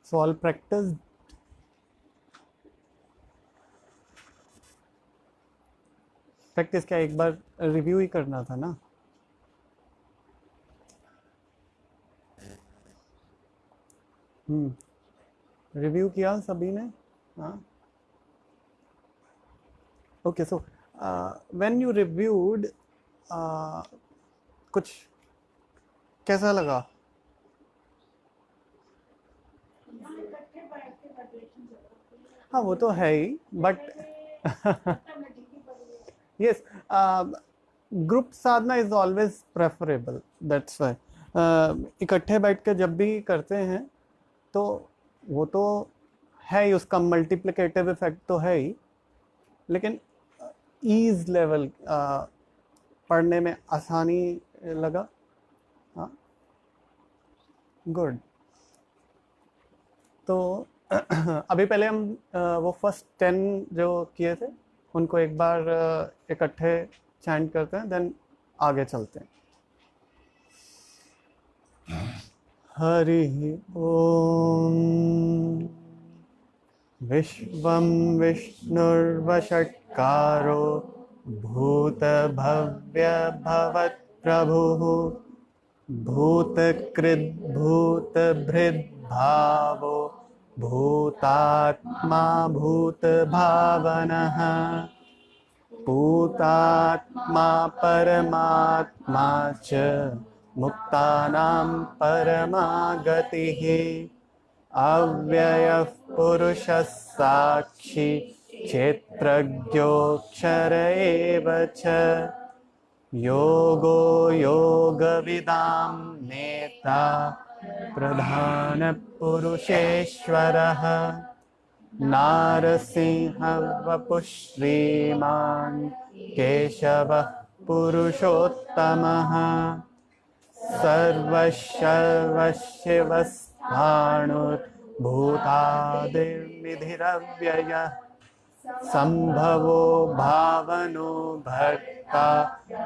So all practice. Practice क्या एक बार review ही करना था ना? रिव्यू किया सभी ने? हाँ. Okay, so when you reviewed कुछ कैसा लगा? हाँ वो तो है ही, but yes, group sadhana is always preferable, that's why इकट्ठे बैठ के जब भी करते हैं तो वो तो है ही, उसका मल्टीप्लिकेटिव इफेक्ट तो है ही, लेकिन ईज लेवल पढ़ने में आसानी लगा. हाँ, गुड. तो अभी पहले हम वो फर्स्ट 10 जो किए थे उनको एक बार इकट्ठे चैंट करते हैं, देन आगे चलते हैं. हरि ओम. विश्वं विष्णुर्वषट्कारो भूतभव्य भवत्प्रभुः भूतकृद्भूतभृद्भावो भूतात्मा भूतभावनः भूतात्मा परमात्मा च मुक्तानां परमा गतिः अव्ययः पुरुषः साक्षी क्षेत्रज्ञोऽक्षर एव च योगो योगविदां नेता प्रधानपुरुषेश्वरः नारसिंहः वपुः श्रीमान् केशवः पुरुषोत्तमः सर्वशर्वशिवस्थाणुर्भूतादिर्विधिरव्ययः संभवो भावनो भर्ता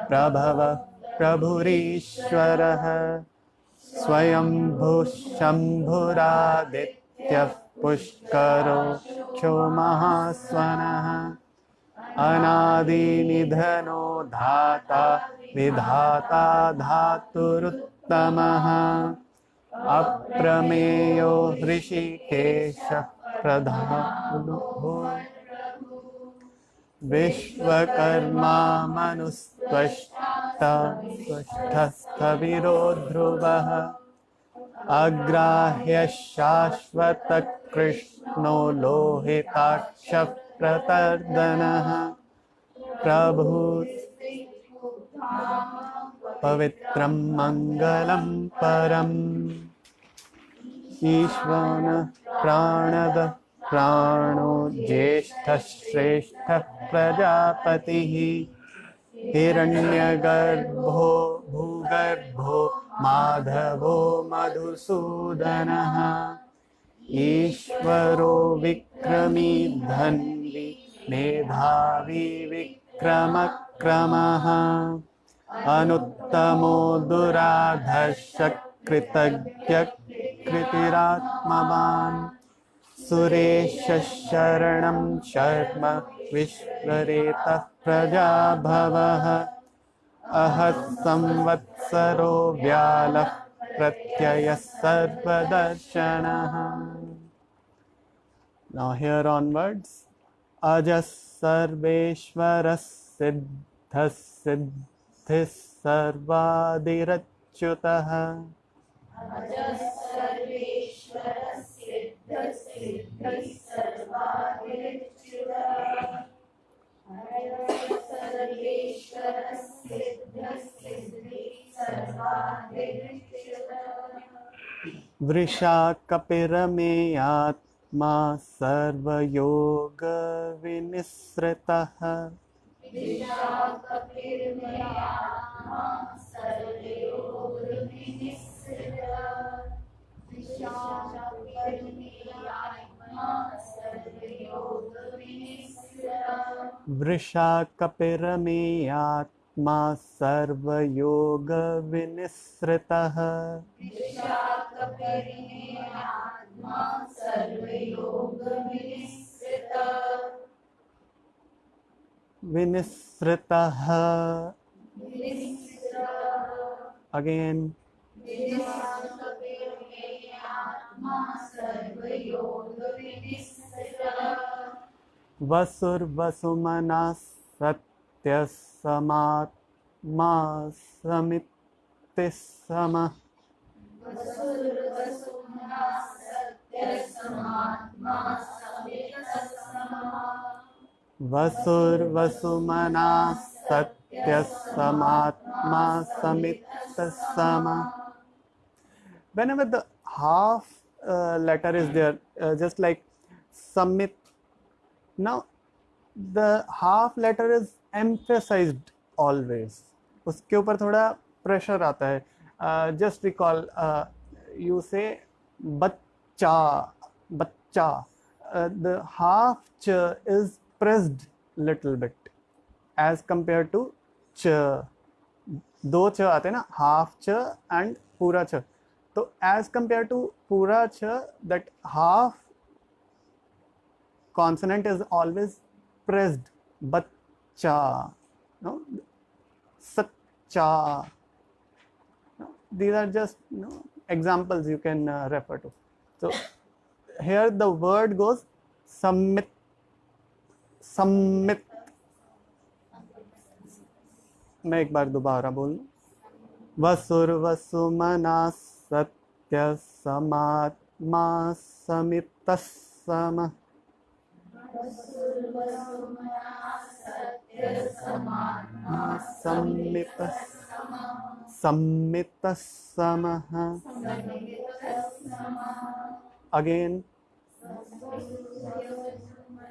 प्रभवः प्रभुरीश्वरः स्वयंभुः शम्भुरादित्यः पुष्करो क्षो महास्वनः अनादिनिधनो धाता विधाता धातुरुत्तमः अप्रमेयो ऋषिकेशः प्रधानो विश्वकर्मा मनुस्त्वष्टा त्वष्टस्थविरो ध्रुवः अग्राह्यः शाश्वतः कृष्णो लोहिताक्षः प्रतर्दनः प्रभु पवित्रं मङ्गलं परम् ईश्वरः प्राणदः प्राणो ज्येष्ठः श्रेष्ठः प्रजापतिः हिरण्यगर्भो भूगर्भो माधवो मधुसूदनः ईश्वरो विक्रमी धन्वी मेधावी विक्रमक्रमः अनुत्तमो दुराधर्षः कृतज्ञः कृतिरात्मवान् सुरेशः शरणं शर्म विश्वरेतः प्रजाभवः अहः संवत्सरो व्यालः प्रत्ययः सर्वदर्शनः. Now here onwards, अजः सर्वेश्वरः सिद्धः सिद्धिः सर्वादिरच्युतः वृषा कपिरमेयात्मा सर्वयोग विनिसृतः वृषा कपिरमेयात्मा सर्वयोग विनिसृतः विनिसृतः again वसुर्वसुमनः सत्यसमात्मा समितिस्समः वसुर्वसुमनः सत्यसमात्मा समितिस्समः. Whenever the half letter is there, just like samit, now the half letter is emphasized always. उसके ऊपर थोड़ा pressure आता है. Just recall, you say bachcha, bachcha. The half ch is pressed little bit as compared to ch. दो च आते हैं ना, half ch and पूरा ch. तो as compared to पूरा ch, that half consonant is always pressed. Bachcha, no, satcha. No? These are just examples you can refer to. So here the word goes sammit, sammit. मैं एक बार दोबारा बोलूं. वसुर्वसुमनः सत्यसमात्मा समितिस्समः. समितिस्समः. Again.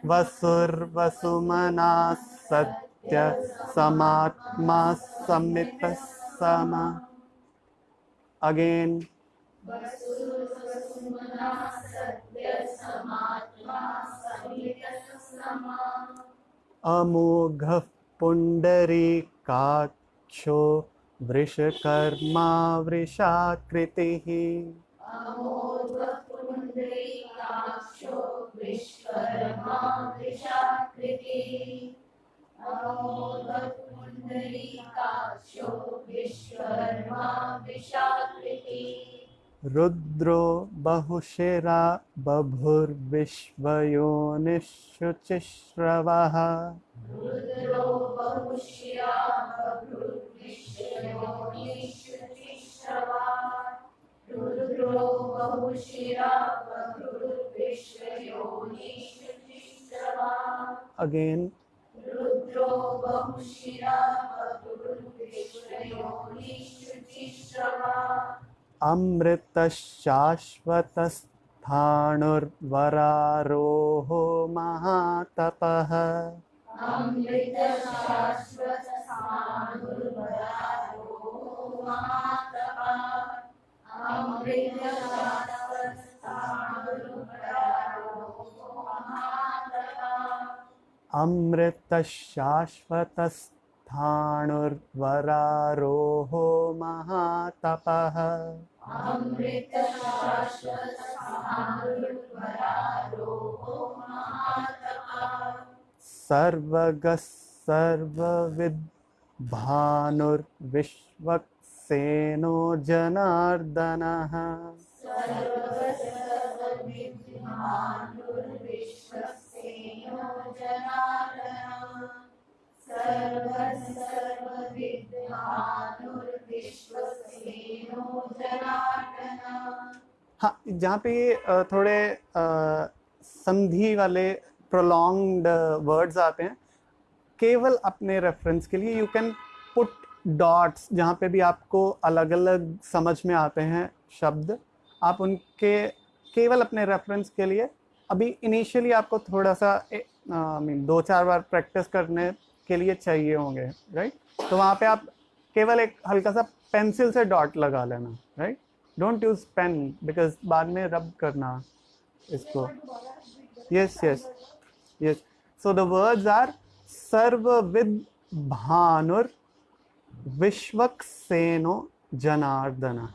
वसुर्वसुमनः सत्यसमात्मा समितिस्समः. Again. अमोघः पुण्डरीकाक्षो वृषकर्मा वृषाकृतिः. रुद्रो बहुशिरा बभुर्विश्वयोनिश्शुचिश्रवः. Again. अमृतशाश्वतस्थाणुर्वरारोहो महातपः. अमृतशाश्वतस्थाणुर्वरारोहो महातपः. सर्वगः सर्वविद्भानुर्विश्वक्सेनो जनार्दनः. हाँ, जहाँ पे थोड़े संधि वाले प्रोलॉन्ग्ड वर्ड्स आते हैं, केवल अपने रेफरेंस के लिए यू कैन पुट डॉट्स. जहाँ पे भी आपको अलग अलग समझ में आते हैं शब्द, आप उनके केवल अपने रेफरेंस के लिए अभी इनिशियली आपको थोड़ा सा 2-4 बार प्रैक्टिस करने के लिए चाहिए होंगे, राइट. तो वहाँ पे आप केवल एक हल्का सा पेंसिल से डॉट लगा लेना, right. Don't use pen because बाद में रब करना इसको. Yes yes yes. So the words are सर्वविद भानुर विश्वक्सेनो जनार्दन.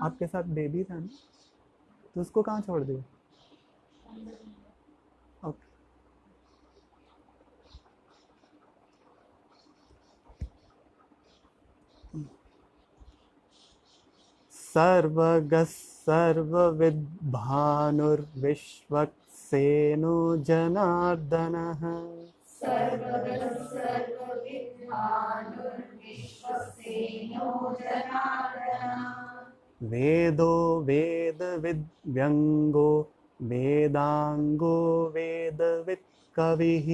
आपके साथ बेबी था ना, तो उसको कहाँ छोड़ दिया? ओके। सर्वगः सर्वविद्भानुर्विश्वक्सेनो जनार्दनः वेदो वेदविद्व्यङ्गो वेदाङ्गो वेदवित् कविः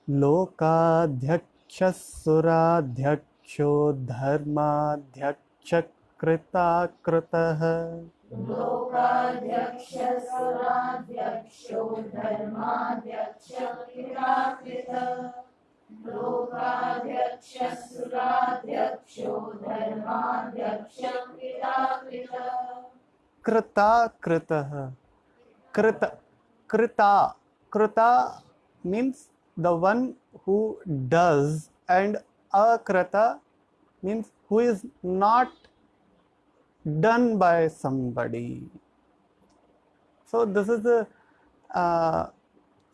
लोकाध्यक्षः सुराध्यक्षो धर्माध्यक्षकृताकृतः कृताकृतः कृत कृता कृता means the one who does, and akrata means who is not done by somebody. So this is a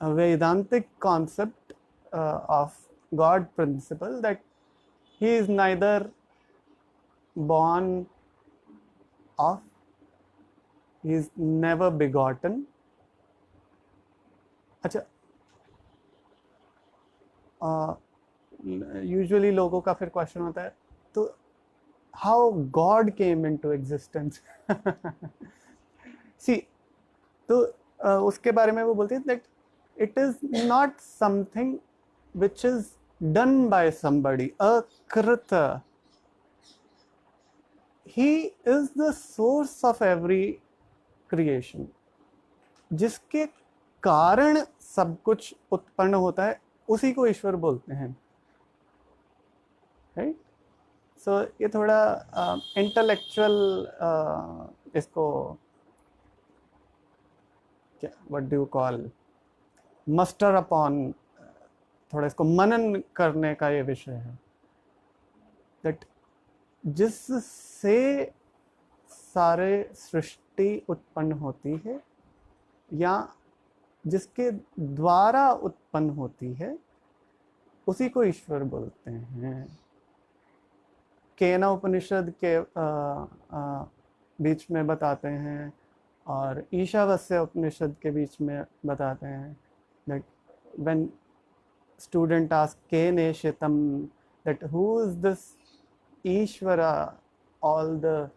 Vedantic concept of God principle, that he is neither born of, he is never begotten. अच्छा, usually लोगों का फिर question होता है, तो how God came into existence? See, तो उसके बारे में वो बोलते हैं that it is not something which is done by somebody, अकृत. He is the source of every creation. जिसके कारण सब कुछ उत्पन्न होता है, उसी को ईश्वर बोलते हैं, राइट? सो ये थोड़ा इंटेलेक्चुअल इसको क्या, what do you call, muster upon, थोड़ा इसको मनन करने का ये विषय है. दैट जिससे सारे सृष्टि उत्पन्न होती है या जिसके द्वारा उत्पन्न होती है, उसी को ईश्वर बोलते हैं. केना उपनिषद के बीच में बताते हैं, और ईशावास्य उपनिषद के बीच में बताते हैं that when student ask kene shitam, that who is this Ishvara, all the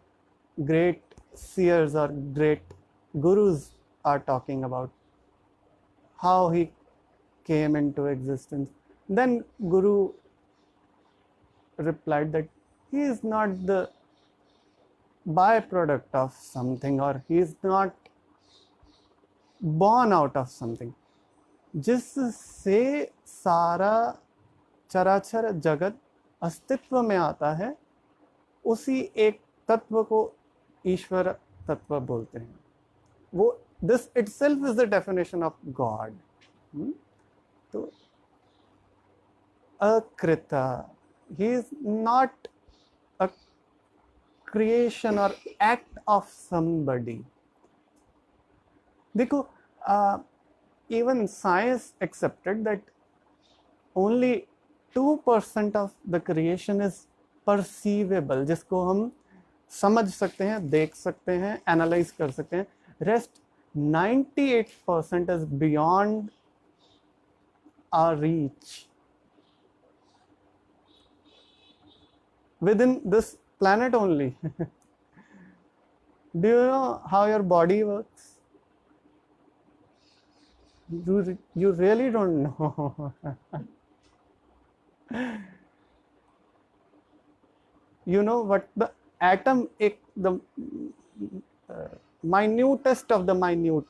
great seers or great gurus are talking about, how he came into existence. Then Guru replied that he is not the byproduct of something, or he is not born out of something. जिससे सारा चराचर जगत अस्तित्व में आता है, उसी एक तत्व को ईश्वर तत्व बोलते हैं. वो this itself is the definition of God. तो akrita, he is not a creation or act of somebody. देखो, even science accepted that only 2% of the creation is perceivable, जिसको हम समझ सकते हैं, देख सकते हैं, एनालाइज कर सकते हैं. Rest 98% is beyond our reach. Within this planet only. Do you know how your body works? You really don't know. You know what the atom, the minutest of the minute,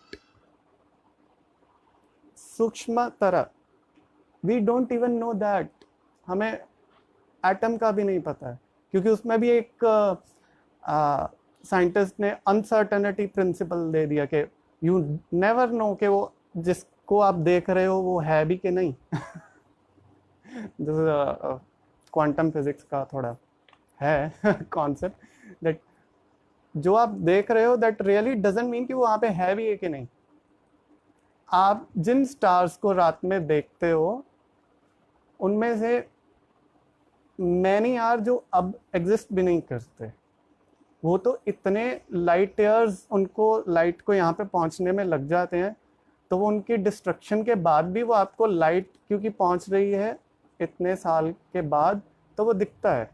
Sukshma Tara, we don't even know that. हमें atom का भी नहीं पता है, क्योंकि उसमें भी एक साइंटिस्ट ने अनसर्टेनिटी प्रिंसिपल दे दिया कि यू नेवर नो कि वो जिसको आप देख रहे हो वो है भी कि नहीं। क्वांटम फिजिक्स का थोड़ा है कॉन्सेप्ट दैट जो आप देख रहे हो दैट रियली डजंट मीन कि वो वहाँ पे है भी है कि नहीं। आप जिन स्टार्स को रात में देखते हो उनमें से मैनी आर जो अब एग्जिस्ट भी नहीं करते, वो तो इतने लाइट ईयर्स उनको लाइट को यहाँ पे पहुँचने में लग जाते हैं, तो वो उनकी डिस्ट्रक्शन के बाद भी वो आपको लाइट क्योंकि पहुँच रही है इतने साल के बाद तो वो दिखता है,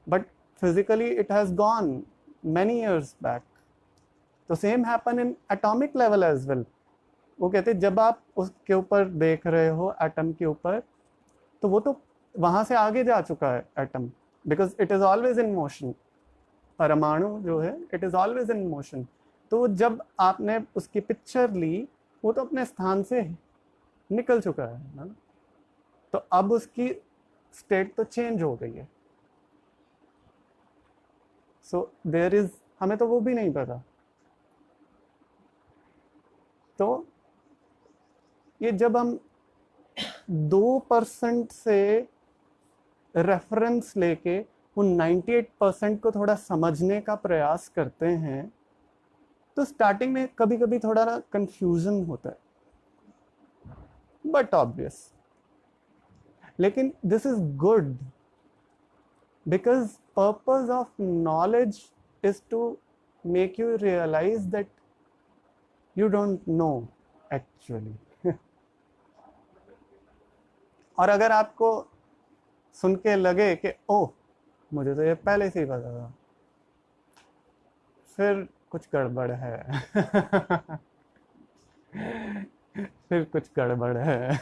but physically it has gone many years back. तो same happen in atomic level as well. वो कहते हैं जब आप उसके ऊपर देख रहे हो एटम के ऊपर, तो वो तो वहाँ से आगे जा चुका है atom, because it is always in motion. परमाणु जो है it is always in motion. तो जब आपने उसकी पिक्चर ली वो तो अपने स्थान से निकल चुका है ना, तो अब उसकी स्टेट तो चेंज हो गई है। सो देयर इज, हमें तो वो भी नहीं पता। तो ये जब हम 2% से रेफरेंस लेके उन 98% को थोड़ा समझने का प्रयास करते हैं, तो स्टार्टिंग में कभी कभी थोड़ा ना कंफ्यूजन होता है, बट ऑब्वियस। लेकिन this is good because purpose of knowledge is to make you realise that you don't know actually. और अगर आपको सुन के लगे कि ओह मुझे तो ये पहले से ही पता था, फिर कुछ गड़बड़ है। फिर कुछ गड़बड़ है।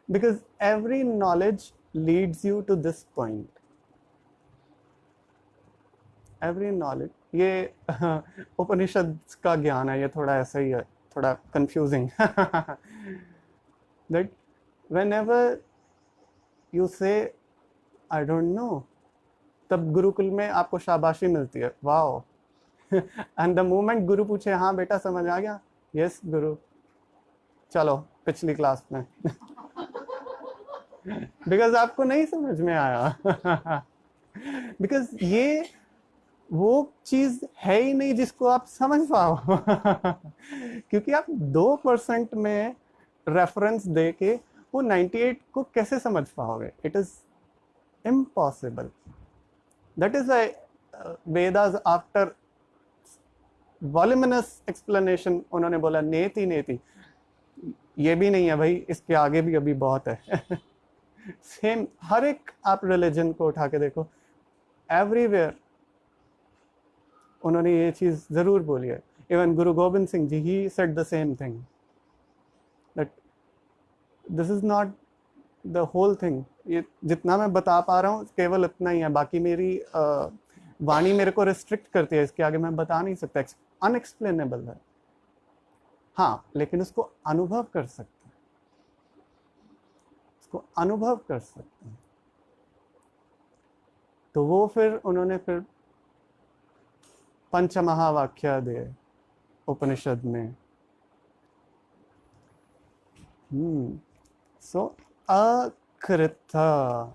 Because every knowledge leads you to this point. Every knowledge, ये उपनिषद का ज्ञान है, ये थोड़ा ऐसा ही है, थोड़ा कंफ्यूजिंग। दैट व्हेनेवर यू से आई डोंट नो, तब गुरुकुल में आपको शाबाशी मिलती है, वाओ। एंड द मोमेंट गुरु पूछे हाँ बेटा समझ आ गया, यस गुरु, चलो पिछली क्लास में। बिकॉज आपको नहीं समझ में आया। बिकॉज ये वो चीज है ही नहीं जिसको आप समझ पाओ। क्योंकि आप 2% में रेफरेंस दे के वो 98 को कैसे समझ पाओगे? It is impossible. That is Vedas after voluminous explanation उन्होंने बोला नेति नेति, ये भी नहीं है भाई, इसके आगे भी अभी बहुत है। सेम हर एक आप रिलीजन को उठा के देखो, एवरीवेयर उन्होंने ये चीज जरूर बोली है। इवन गुरु गोविंद सिंह जी ही said the same thing, that this is not the whole thing. ये जितना मैं बता पा रहा हूँ केवल इतना ही है, बाकी मेरी वाणी मेरे को रिस्ट्रिक्ट करती है, इसके आगे मैं बता नहीं सकता, अनएक्सप्लेनेबल है। हाँ लेकिन उसको अनुभव कर सकते हैं, उसको अनुभव कर सकते हैं। तो वो फिर उन्होंने फिर पंचमहावाक्य दिए उपनिषद में। सो अकृता,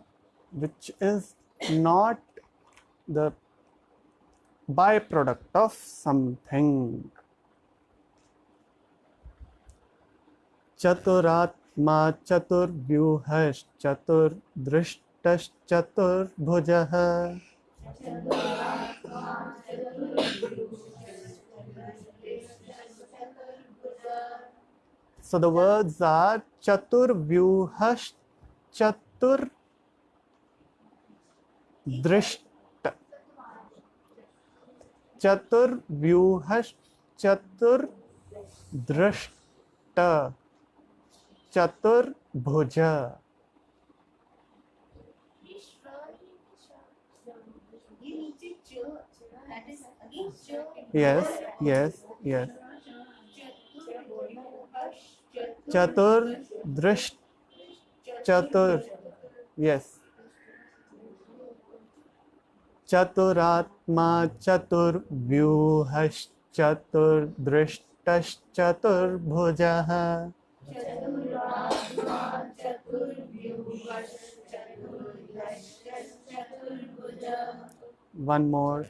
which is not the byproduct of something. चतुरात्मा चतुर्व्यूहश्चतुर्दृष्टश्चतुर्भुजः। So the words are chaturvyuhash chatur drishta. Chaturvyuhash chatur drishta chaturbhuja. Yes, yes, yes. चतुर्दृष्ट चतुर, यस, चतुरात्मा चतुर्व्यूहश्चतुर्दृष्टश्चतुर्भुजः। One more.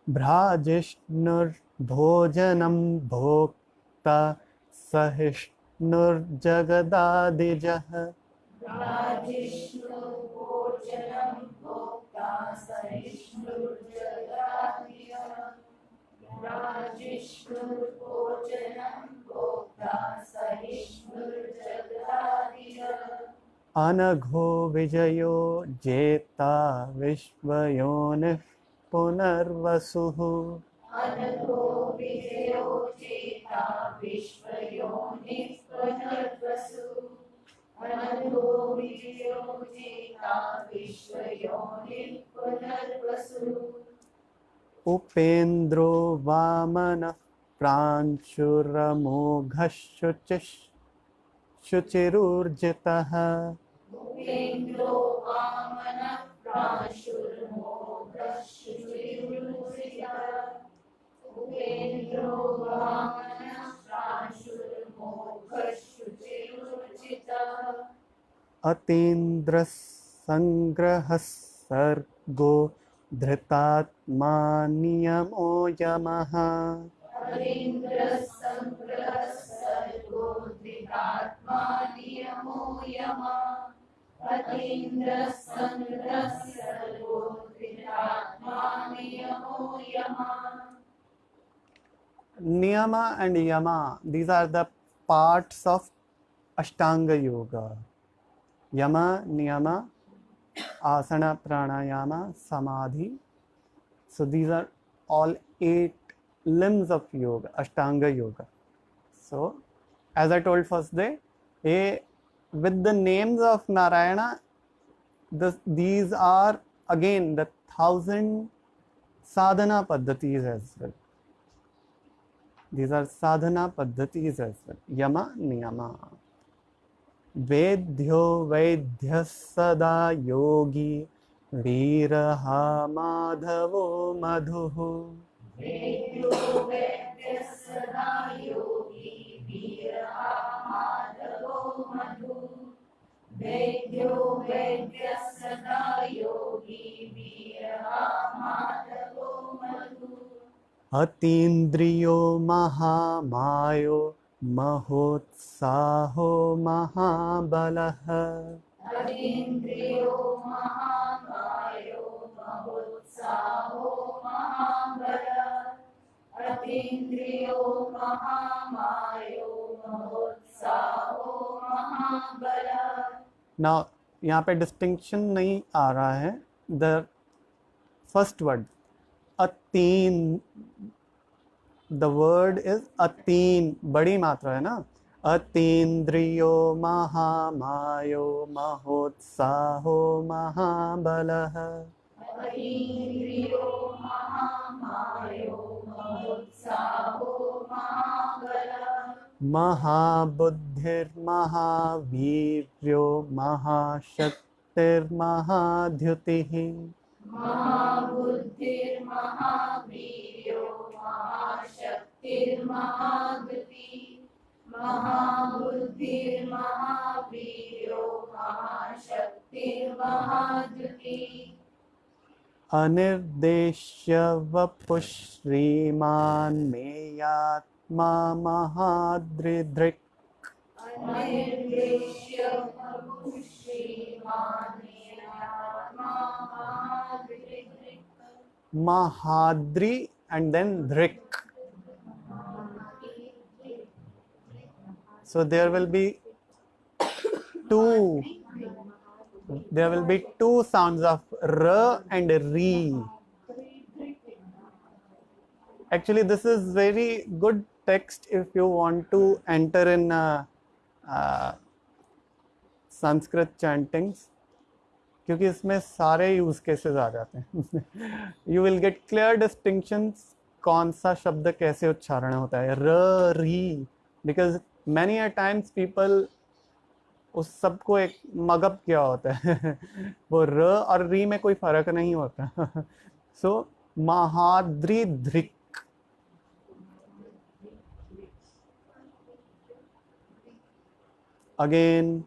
भ्राजिष्णुर्भोजनं भोक्ता सहिष्णुर्जगदादिजः। अनघो विजयो जेता विश्वयोनिः पुनर्वसुः। उपेन्द्रो वामनः प्रांशुरमोघः शुचिरूर्जितः। अतीन्द्रः संग्रहः सर्गो धृतात्मा नियमो यमः। Niyama and Yama, these are the parts of Ashtanga Yoga. Yama, Niyama, Asana, Pranayama, Samadhi. So these are all 8 limbs of Yoga, Ashtanga Yoga. So, as I told first day, with the names of Narayana, these are again the 1000 sadhana paddhatis as well. These are sadhana paddhatis as well. Yama, Niyama. Vedhyo Vedhyah Sada Yogi Viraha Madhavo Madhuhu. Vedhyo Vedhyah Sada Yogi Viraha Madhavo Madhuhu. Vedhyo Vedhyah Sada Yogi Viraha Madhavo Madhuhu. अतीन्द्रियो महामायो महोत्साहो महाबलः। अतीन्द्रियो महामायो महोत्साहो महाबलः। अतीन्द्रियो महामायो महोत्साहो महाबलः। Now यहाँ पे distinction नहीं आ रहा है. The first word अतीन, the word is अतीन, बड़ी मात्रा है ना. अतीन्द्रियो महामायो महोत्साहो महाबलः. अतीन्द्रियो महामायो महोत्साहो महाबलः. महाबुद्धिर्महावीर्यो महाशक्तिर्महाद्युतिः. महाबुद्धिर्महावीर्यो महाशक्तिर्महाद्युतिः. महाबुद्धिर्महावीर्यो महाशक्तिर्महाद्युतिः. अनिर्देश्य वपुः श्रीमान् मेयात्मा महादृदृक्. अनिर्देश्य वपुः श्रीमान् मेयात्मा महादृदृक्. Mahadri and then Dhrik. So there will be two sounds of R and Re. Actually, this is very good text if you want to enter in Sanskrit chantings, क्योंकि इसमें सारे यूज केसेस आ जाते हैं. You will get clear distinctions कौन सा शब्द कैसे उच्चारण होता है, र री, because many a times people उस सब को एक मगअप किया होता है वो र और री में कोई फर्क नहीं होता सो महाद्रिध्रिक, अगेन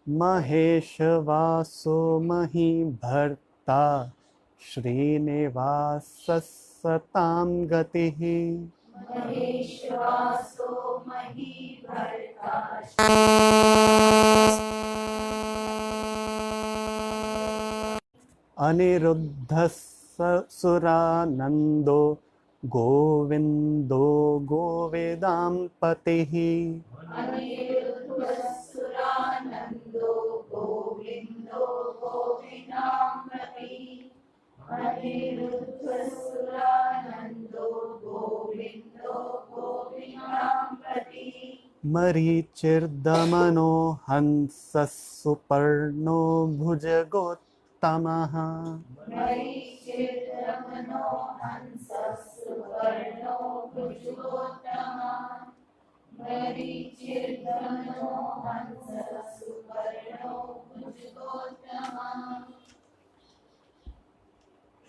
महेश वासो मही भर्ता श्रीनिवासस्सतां गतिः। अनिरुद्धस्सुरानन्दो गोविन्दो गोवेदां पतिः। मरीचिर्दमनो हंसः सुपर्णो भुजगोत्तमः।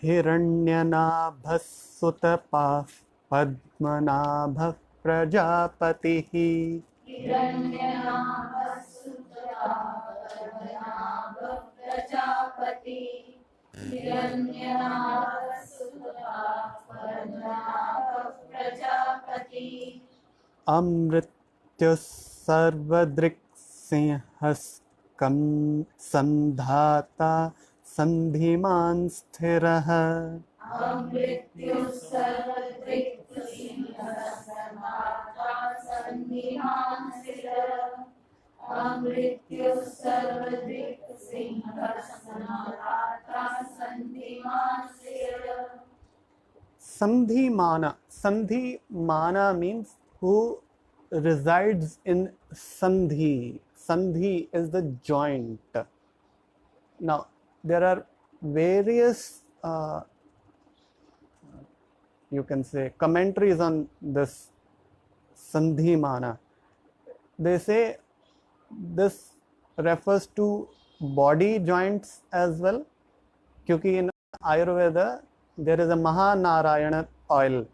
हिरण्यनाभः सुतपाः पद्मनाभः प्रजापतिः। अमृत्युः सर्वदृक्सिंहस्कं सन्धाता सन्धिमान् स्थिरः। Sandhimana. Sandhimana means who resides in Sandhi. Sandhi is the joint. Now, there are various, you can say, commentaries on this Sandhimana. They say this refers to body joints as well, क्योंकि in Ayurveda there is a Mahanarayana oil,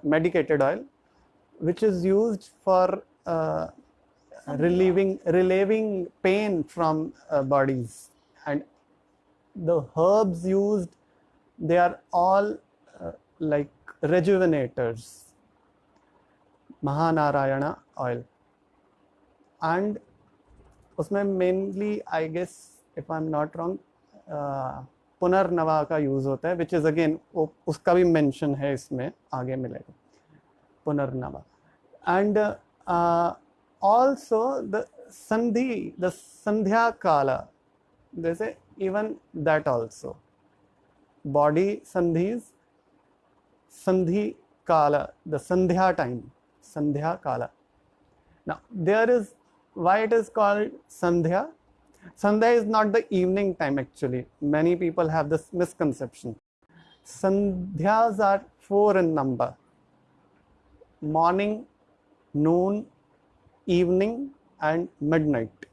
medicated oil, which is used for relieving pain from bodies, and the herbs used, they are all like rejuvenators. Mahanarayana oil, and उसमें mainly, I guess, if I'm not wrong, पुनर्नवा का use होता है, which is again उसका भी mention है इसमें, आगे मिलेगा पुनर्नवा. And also the sandhi, the sandhya kala, जैसे इवन दैट ऑल्सो बॉडी संधिज, sandhi kala, the sandhya time, sandhya kala. Now there is why it is called sandhya. Sandhya is not the evening time actually. Many people have this misconception. Sandhyas are 4 in number: morning, noon, evening, and midnight.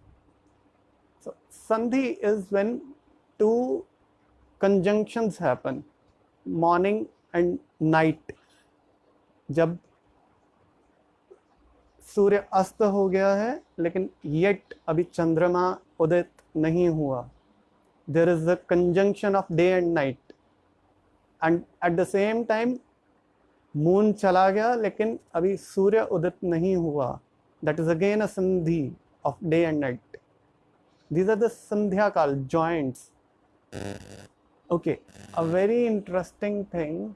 So Sandhi is when 2 conjunctions happen, morning and night. जब सूर्य अस्त हो गया है लेकिन yet अभी चंद्रमा उदित नहीं हुआ, there is a conjunction of day and night, and at the same time moon चला गया लेकिन अभी सूर्य उदित नहीं हुआ, दैट इज अगेन अ संधि of day and night. These are the संध्या काल joints. Okay, a very interesting thing,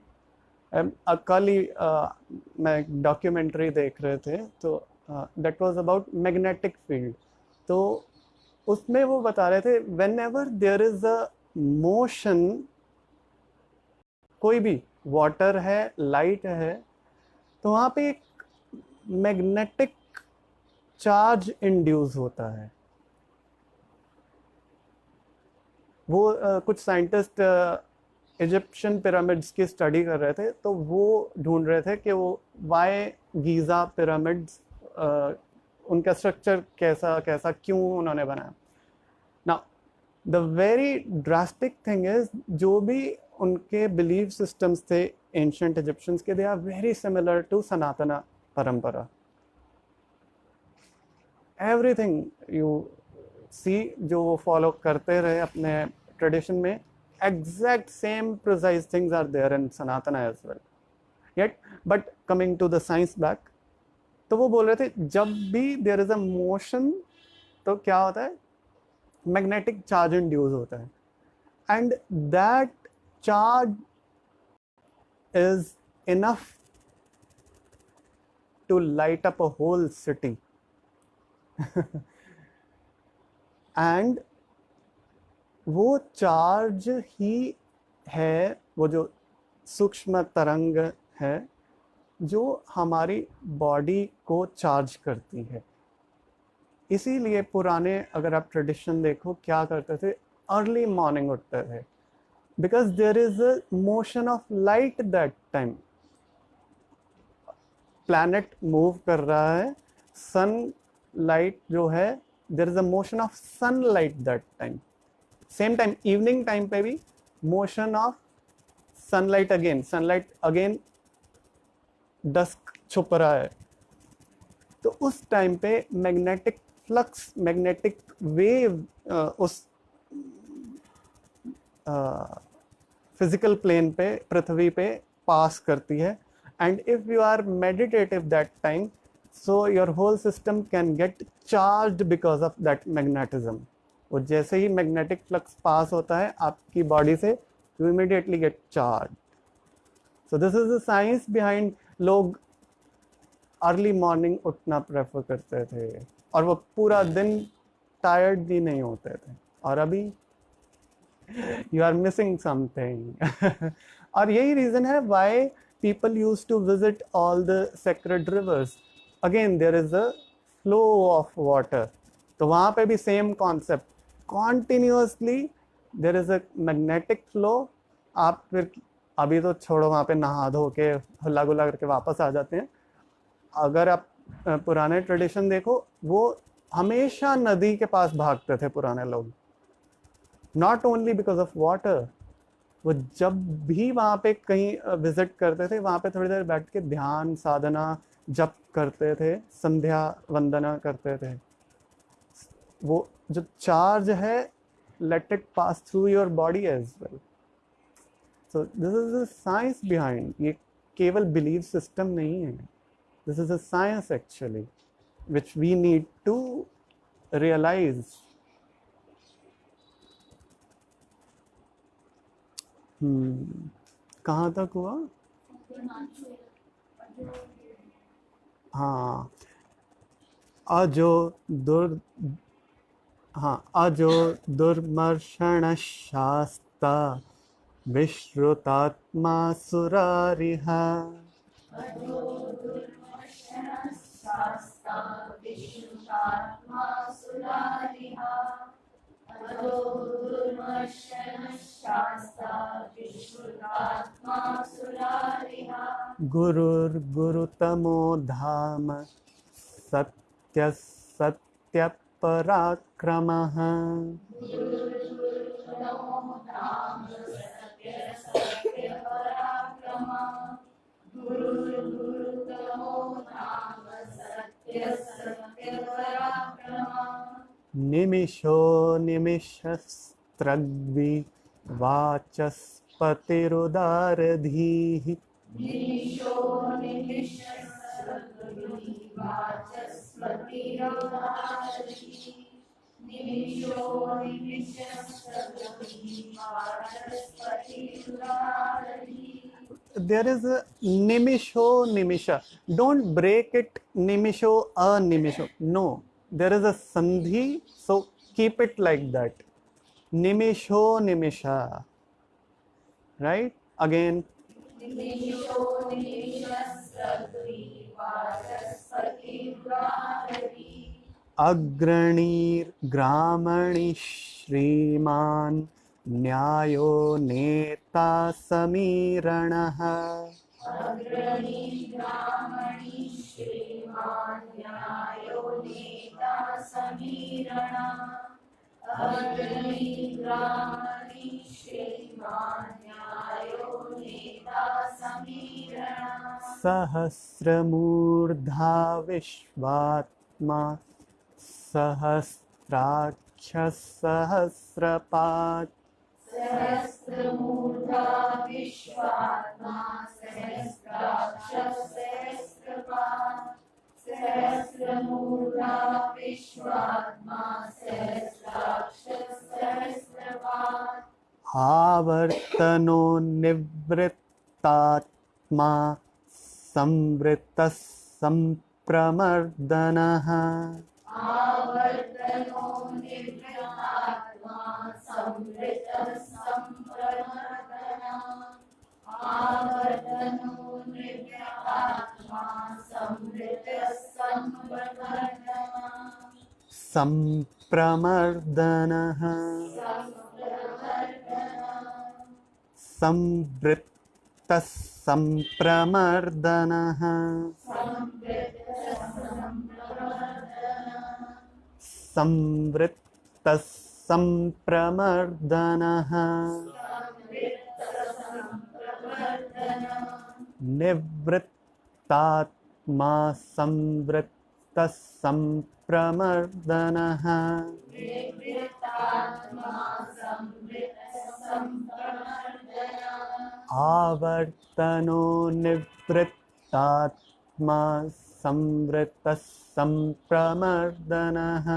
कल ही मैं एक डॉक्यूमेंट्री देख रहे थे, तो that was about magnetic field. तो उसमें वो बता रहे थे whenever there is a motion, कोई भी वाटर है, लाइट है, तो वहाँ पे एक मैग्नेटिक चार्ज इंड्यूस होता है. वो कुछ साइंटिस्ट इजिप्शियन पिरामिड्स की स्टडी कर रहे थे, तो वो ढूंढ रहे थे कि वो वाई गीज़ा पिरामिड्स, उनका स्ट्रक्चर कैसा कैसा क्यों उन्होंने बनाया। Now the very drastic thing is, जो भी उनके बिलीफ सिस्टम्स थे एंशिएंट इजिप्शियंस के, they are very similar to सनातना परंपरा। एवरीथिंग यू सी जो वो फॉलो करते रहे अपने ट्रेडिशन में, exact same precise things are there in Sanatana as well. Yet, but coming to the science back, तो वो बोल रहे थे जब भी there is a motion तो क्या होता है, magnetic charge induce होता है, and that charge is enough to light up a whole city. and वो चार्ज ही है, वो जो सूक्ष्म तरंग है जो हमारी बॉडी को चार्ज करती है। इसीलिए पुराने अगर आप ट्रेडिशन देखो क्या करते थे, अर्ली मॉर्निंग उठते थे, because there is a motion of light that time. Planet move कर रहा है, सन लाइट जो है, there is a motion of sunlight that time. Same time evening time पे भी motion of sunlight again dusk छुप रहा है, तो उस टाइम पे मैग्नेटिक फ्लक्स, मैग्नेटिक वेव उस फिजिकल प्लेन पे, पृथ्वी पे पास करती है। And if you are meditative that time, so your whole system can get charged because of that magnetism. वो जैसे ही मैग्नेटिक फ्लक्स पास होता है आपकी बॉडी से, you immediately gate charge. So this is the science behind लोग early morning उठना prefer करते थे, और वो पूरा दिन टायर्ड भी नहीं होते थे। और अभी यू आर मिसिंग समथिंग। और यही रीजन है why people use to visit all the sacred rivers. Again there is a flow of water, तो वहाँ पे भी same concept, continuously there is a magnetic flow. आप फिर अभी तो छोड़ो, वहाँ पे नहा धो के हल्ला गुल्ला करके वापस आ जाते हैं। अगर आप पुराने ट्रेडिशन देखो, वो हमेशा नदी के पास भागते थे पुराने लोग, not only because of water. वो जब भी वहाँ पे कहीं विजिट करते थे, वहाँ पे थोड़ी देर बैठ के ध्यान साधना जप करते थे, संध्या वंदना करते थे। वो जो चार्ज है, let it pass through your body as well. So this is the science behind, ये केवल बिलीव सिस्टम नहीं है, this is a science actually which we need to realize. कहाँ तक हुआ? हाँ, अजो दुर हाँ, अजो दुर्मर्षण शास्ता विश्रुतात्मा सुरारिः। गुरुर्गुरुतमो धाम सत्य सत्य पराक्रमः। निमिषो निमिषस्त्रग्वि वाचस्पतिरुदारधीः। There is a nimisho nimisha. Don't break it nimisho a nimisho. No, there is a sandhi, so keep it like that. Nimisho nimisha. Right? Again. अग्रणीर् ग्रामणि श्रीमान् न्यायो नेता समीरणः। अग्रणी ब्राह्मणी श्रीमान् न्यायो नेता समीरणः। अग्रणी ब्राह्मणी श्रीमान् न्यायो नेता समीरणः। सहस्रमूर्धा विश्वात्मा सहस्राक्षः सहस्रपात्। सहस्रमूर्धा विश्वात्मा सहस्राक्षः सहस्रपात्। सहस्रमूर्धा विश्वात्मा सहस्राक्षः सहस्रपात्। आवर्तनो निवृत्तात्मा संवृत्तः संप्रमर्दनः। आवर्तनो निवृत्तात्मा संवृत्तः संप्रमर्दनः। आवर्तनो निवृत्तात्मा संवृत्तः संप्रमर्दनः। संप्रमर्दनः संवृत्तः संप्रमर्दनः। संवृत्तः संप्रमर्दनः। निवृत्तात्मा संवृत्तः संप्रमर्दनः। आवर्तनो निवृत्तात्मा संवृत्तः संप्रमर्दनः।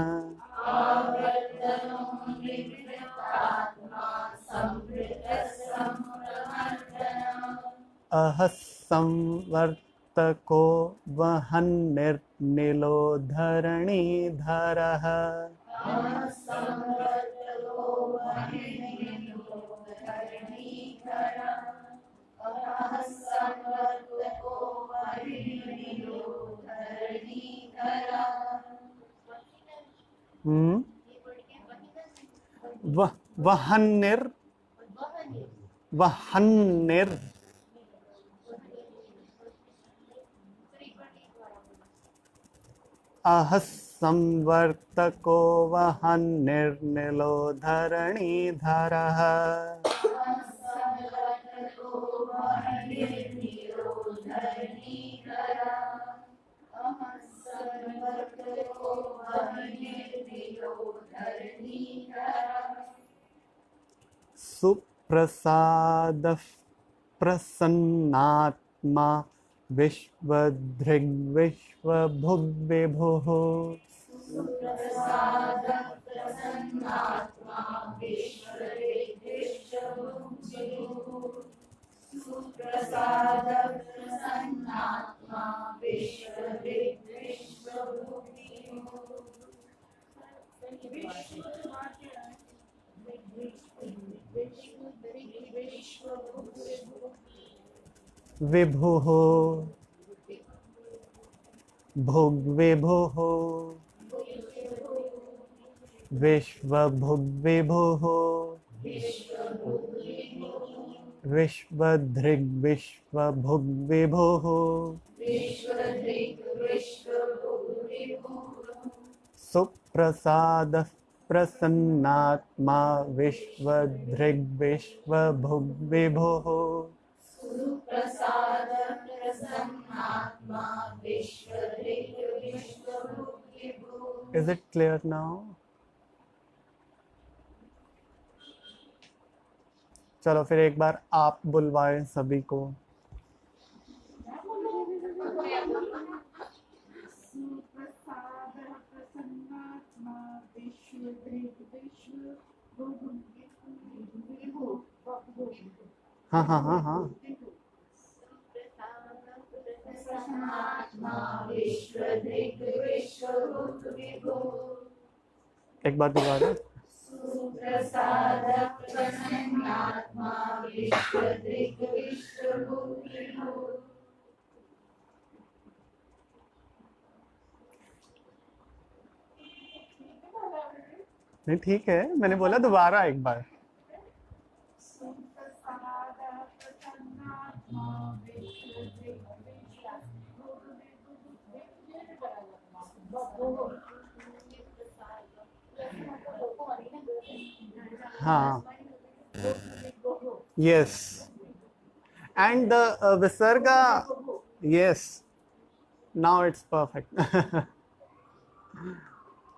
अहः संवर्तको वह्निर्निलो धरणीधरः। वह्निर् वह्निर् अहः संवर्तको वह्निर्निलो धरणीधरः। सुप्रसादः प्रसन्नात्मा विश्वधृग्विश्वभुग्विभुः। विभुः भुग्विभुः विश्वभुग्विभुः विश्वधृग्विश्वभुग्विभुः। सुप्रसादः प्रसन्नात्मा विश्वधृग्विश्वभुग्विभुः। Is it clear now? चलो फिर एक बार आप बुलवाएं सभी को। हाँ हाँ हाँ हाँ एक बार दोबारा। नहीं ठीक है, मैंने बोला दोबारा एक बार। हाँ, yes. And the Visarga, yes, now it's perfect.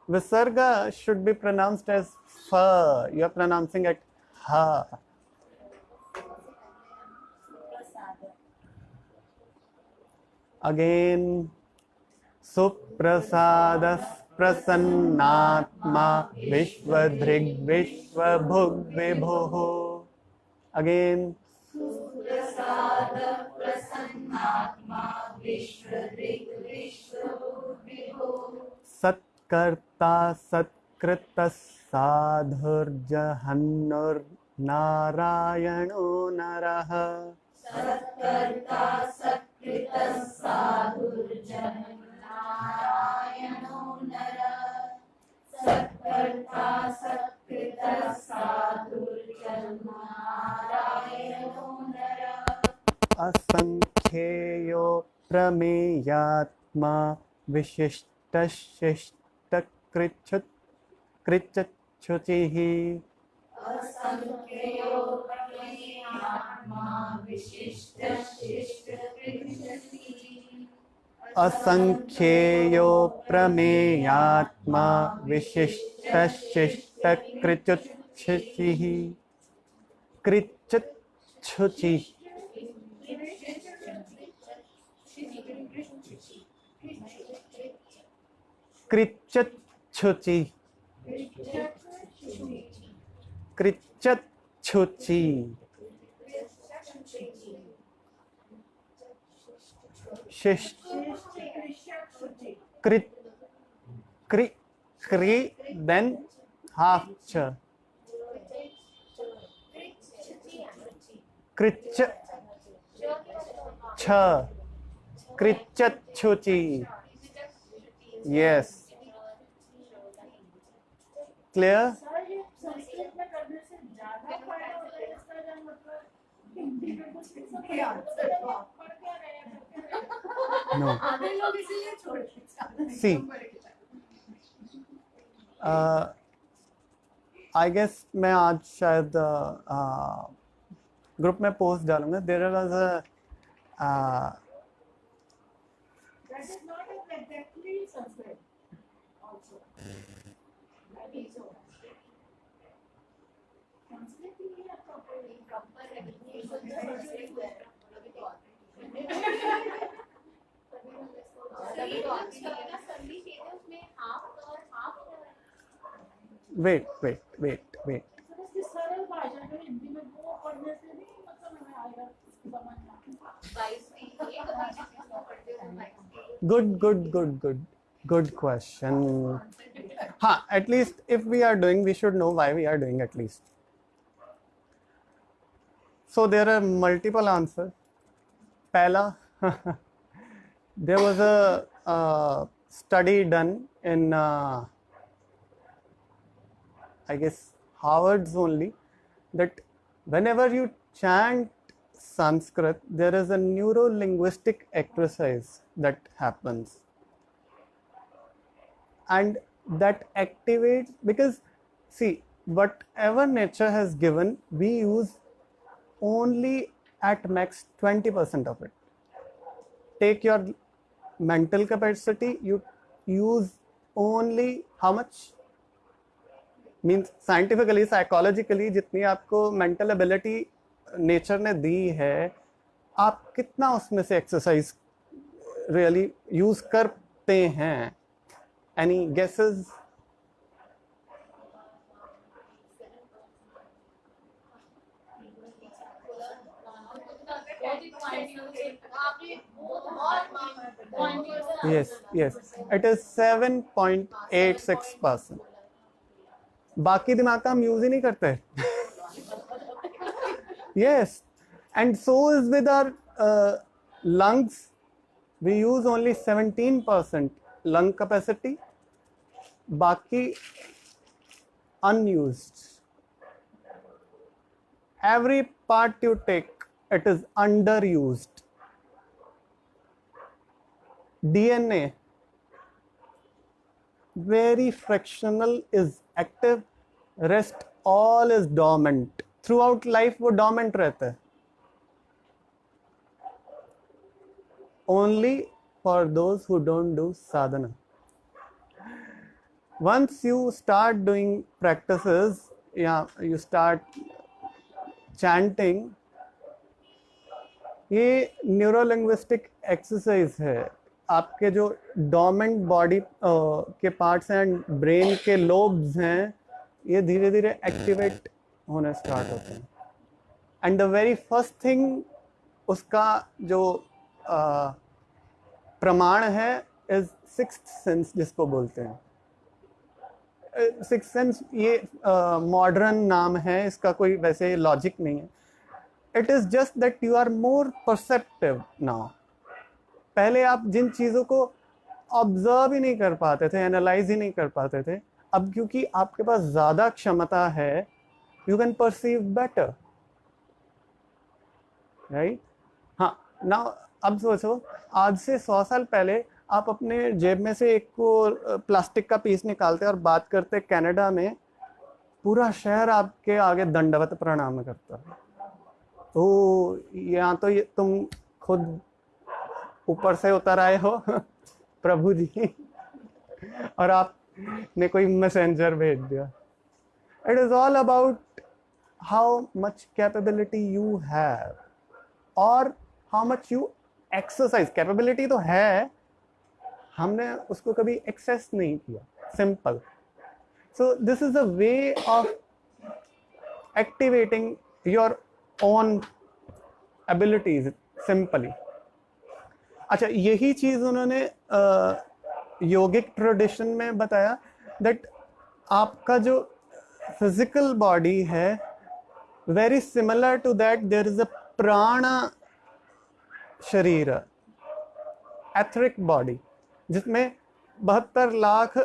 Visarga should be pronounced as fa. You are pronouncing it ha. Again, Suprasadas Prasannatma Vishwadrig Vishwabhug Vibhuhu. Again, Suprasad प्रसन्नात्मा विश्वदृक् विश्वभूर्विभो Satkarta Satkritas Sadhurjahannur Narayano Naraha. सत्कर्ता सत्कृतः साधुर्जन्नारायणो नरः सत्कर्ता सत्कृतः साधुर्जन्नारायणो नरः असंख्येयो प्रमेयात्मा विशिष्टशिष्टकृच्छुत् कृच्छुचिः असंख्यो प्रमेयात्मा विशिष्ट शिष्ट असंख्येयो प्रमेयात्मा विशिष्टशिष्टकृच्छुचिः कृच्छुचिः कृच्छुचि कृच्छुचि शिष्ट कृ कृ क्रि then half ch कृच्छ छ कृच्छुचि. Yes. Clear? Sanskrit में करने से ज्यादा फायदा होता है इसका क्या मतलब हिंदी में कुछ पढ़ क्या रहे हैं No. आधे लोग इसीलिए छोड़ के See, I guess मैं आज शायद ग्रुप में पोस्ट डालूंगा. There was a that is not exactly Sanskrit also that is so Sanskrit ही है properly proper wait. सरल भाषा में हिंदी में वो पढ़ने से नहीं मतलब हमें आएगा समझ Good question. At least if we are doing, we should know why we are doing at least. So there are multiple answers. Pehla, there was a study done in I guess Harvard's only, that whenever you chant Sanskrit, there is a neuro-linguistic exercise that happens, and that activates, because see, whatever nature has given, we use only at max 20% of it. Take your mental capacity, you use only how much? Means scientifically, psychologically, जितनी आपको mental ability nature ने दी है, आप कितना उसमें से exercise really use करते हैं? Any guesses? yes, it is 7.86%. बाकी दिमाग का हम यूज ही नहीं करते. Yes, and so is with our lungs. We use only 17% lung capacity, baki unused. Every part you take, it is underused. DNA, very fractional is active, rest all is dormant. Throughout life वो dormant रहता है. Only for those who don't do sadhana. Once you start doing practices, yeah, you start chanting, ये neurolinguistic exercise है. आपके जो डोमेंट body के parts हैं, brain के लोब्स हैं, ये धीरे धीरे एक्टिवेट होने स्टार्ट होते हैं. And the very first thing उसका जो प्रमाण है इज सिक्स्थ सेंस, जिसको बोलते हैं. सिक्स्थ सेंस ये मॉडर्न नाम है, इसका कोई वैसे लॉजिक नहीं है. It is just that you are more perceptive now. पहले आप जिन चीज़ों को ऑब्जर्व ही नहीं कर पाते थे, एनालाइज ही नहीं कर पाते थे, अब क्योंकि आपके पास ज़्यादा क्षमता है, you can perceive better, right. हाँ, नाउ अब सोचो, आज से 100 साल पहले आप अपने जेब में से एक को प्लास्टिक का पीस निकालते और बात करते, कनाडा में पूरा शहर आपके आगे दंडवत प्रणाम करता. तो यहाँ तो ये तुम खुद ऊपर से उतर आए हो प्रभु जी, और आपने कोई मैसेंजर भेज दिया. It is all about how much capability you have और how much you exercise. Capability तो है, हमने उसको कभी एक्सेस नहीं किया. Simple. So this is a way of activating your own abilities simply. अच्छा, यही चीज उन्होंने योगिक ट्रेडिशन में बताया, दैट आपका जो फिजिकल बॉडी है, very similar to that there is a prana sharir, etheric body, जिसमें 72 लाख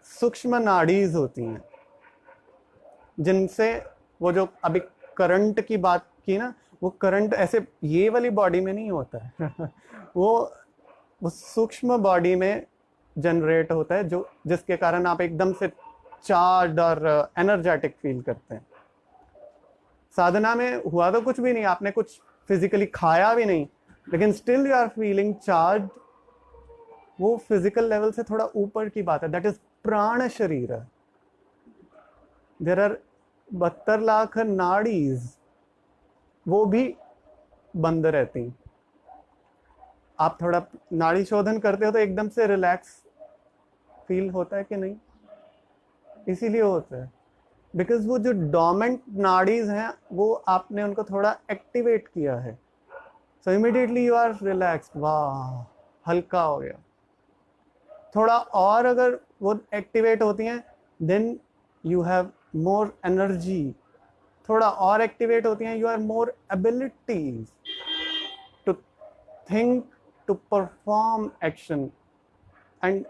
सूक्ष्म नाड़ीज होती हैं, जिनसे वो जो अभी करंट की बात की ना, वो करंट ऐसे ये वाली बॉडी में नहीं होता है वो सूक्ष्म बॉडी में जनरेट होता है, जो जिसके कारण आप एकदम से चार्ज और एनर्जेटिक फील करते हैं. साधना में हुआ तो कुछ भी नहीं, आपने कुछ फिजिकली खाया भी नहीं, लेकिन still you are feeling charge. वो फिजिकल लेवल से थोड़ा ऊपर की बात है, दैट इज प्राण शरीर. देयर आर 72 लाख नाड़ीज, वो भी बंद रहती हैं. आप थोड़ा नाड़ी शोधन करते हो तो एकदम से रिलैक्स फील होता है कि नहीं? इसीलिए होता है बिकॉज वो जो डोमेंट नाड़ीज हैं, वो आपने उनको थोड़ा एक्टिवेट किया है. So immediately you are relaxed. वाह, हल्का हो गया. थोड़ा और अगर वो एक्टिवेट होती हैं, then you have more energy. थोड़ा और एक्टिवेट होती हैं, you are more abilities to think, to perform action. And